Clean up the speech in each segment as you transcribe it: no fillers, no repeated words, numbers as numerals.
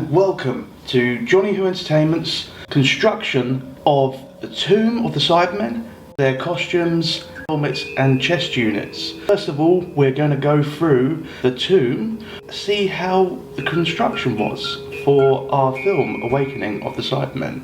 and welcome to Johnny Who Entertainment's construction of the tomb of the Cybermen, their costumes, helmets and chest units. First of all, we're going to go through the tomb, see how the construction was for our film Awakening of the Cybermen.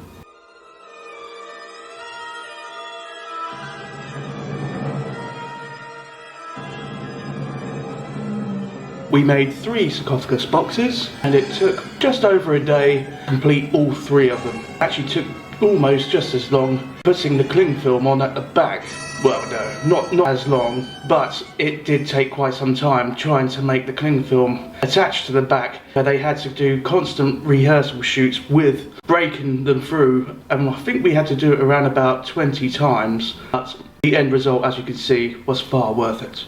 We made 3 sarcophagus boxes and it took just over a day to complete all 3 of them. Actually took almost just as long putting the cling film on at the back. Well no, not as long, but it did take quite some time trying to make the cling film attached to the back, where they had to do constant rehearsal shoots with breaking them through, and I think we had to do it around about 20 times, but the end result, as you can see, was far worth it.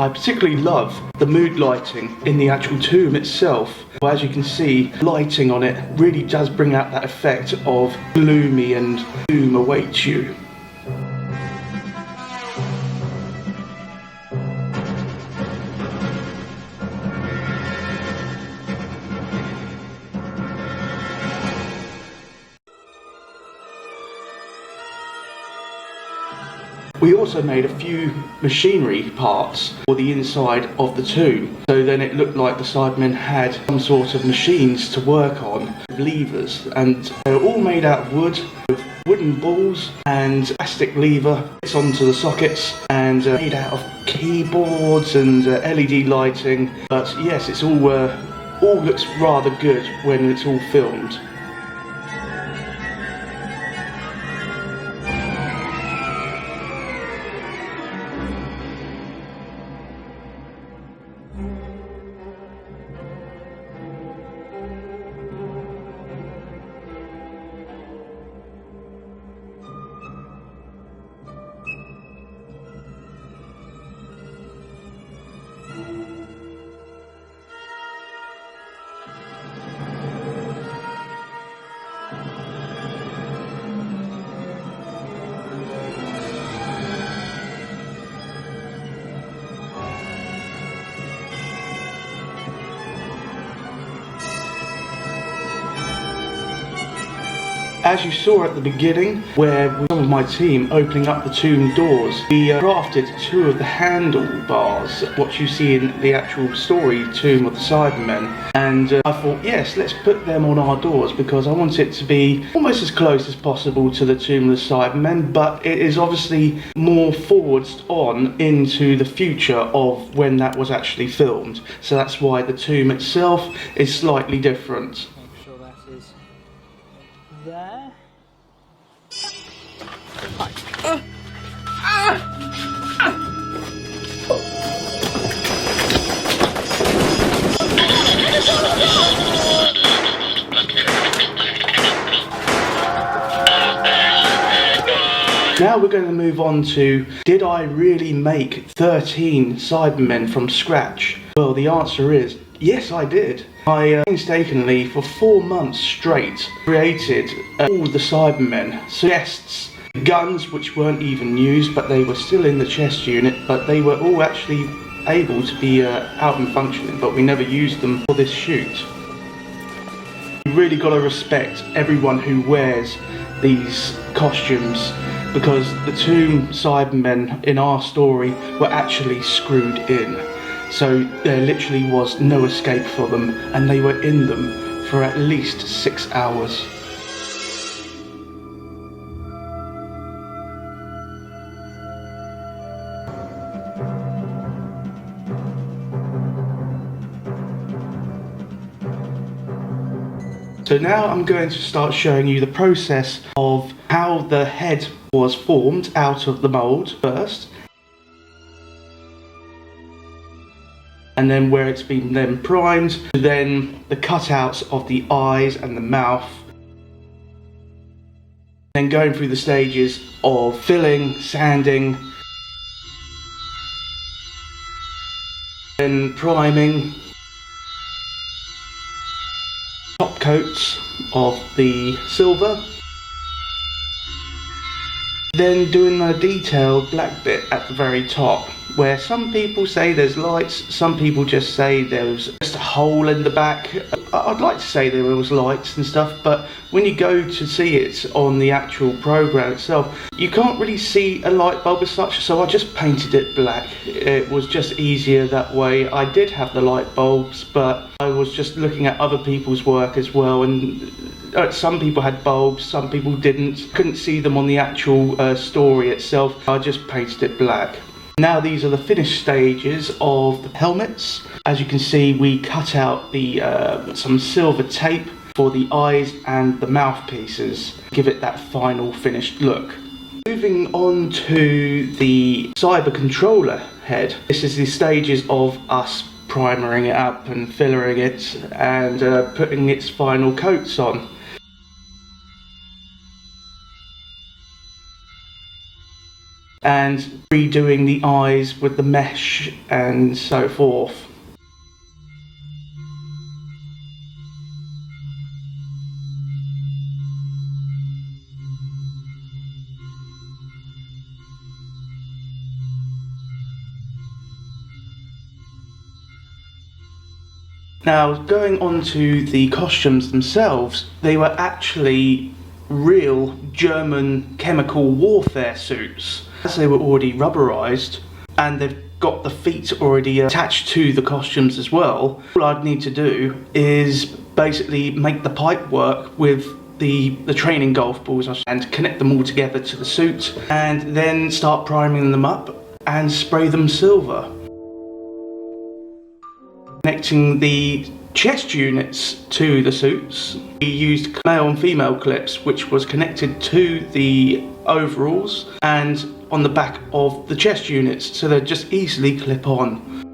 I particularly love the mood lighting in the actual tomb itself. As you can see, lighting on it really does bring out that effect of gloomy and doom awaits you. We also made a few machinery parts for the inside of the tomb, so then it looked like the Cybermen had some sort of machines to work on, levers, and they were all made out of wood, with wooden balls and plastic lever fits onto the sockets, and made out of keyboards and LED lighting. But yes, it's all looks rather good when it's all filmed. As you saw at the beginning, where with some of my team opening up the tomb doors, we crafted 2 of the handlebars, what you see in the actual story Tomb of the Cybermen, and I thought, yes, let's put them on our doors because I want it to be almost as close as possible to the Tomb of the Cybermen, but it is obviously more forwards on into the future of when that was actually filmed, so that's why the tomb itself is slightly different. There. Now we're going to move on to, did I really make 13 Cybermen from scratch? Well, the answer is, yes I did. I painstakingly, for 4 months straight, created all the Cybermen. Chests, guns which weren't even used, but they were still in the chest unit, but they were all actually able to be out and functioning, but we never used them for this shoot. You really got to respect everyone who wears these costumes, because the tomb Cybermen in our story were actually screwed in. So there literally was no escape for them, and they were in them for at least 6 hours. So now I'm going to start showing you the process of how the head was formed out of the mould first, and then where it's been then primed, then the cutouts of the eyes and the mouth, then going through the stages of filling, sanding, then priming, top coats of the silver, then doing a detailed black bit at the very top, where some people say there's lights, some people just say there was just a hole in the back. I'd like to say there was lights and stuff, but when you go to see it on the actual program itself, you can't really see a light bulb as such, so I just painted it black. It was just easier that way. I did have the light bulbs, but I was just looking at other people's work as well, and some people had bulbs, some people didn't. Couldn't see them on the actual story itself. I just painted it black. Now these are the finished stages of the helmets. As you can see, we cut out the some silver tape for the eyes and the mouthpieces, give it that final finished look. Moving on to the cyber controller head. This is the stages of us primering it up and fillering it and putting its final coats on. And redoing the eyes with the mesh and so forth. Now, going on to the costumes themselves, they were actually real German chemical warfare suits. As they were already rubberized and they've got the feet already attached to the costumes as well, all I'd need to do is basically make the pipe work with the training golf balls and connect them all together to the suit, and then start priming them up and spray them silver. Connecting the chest units to the suits, we used male and female clips, which was connected to the overalls and on the back of the chest units, so they'd just easily clip on.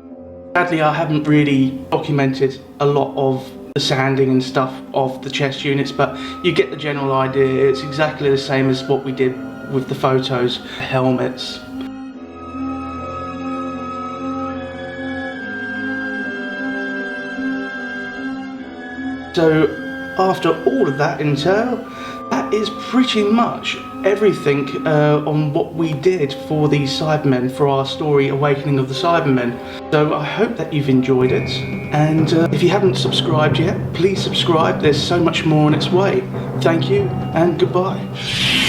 Sadly, I haven't really documented a lot of the sanding and stuff of the chest units, but you get the general idea. It's exactly the same as what we did with the photos, helmets. So after all of that intel, that is pretty much everything on what we did for the Cybermen for our story Awakening of the Cybermen. So I hope that you've enjoyed it, and if you haven't subscribed yet, please subscribe. There's so much more on its way. Thank you and goodbye.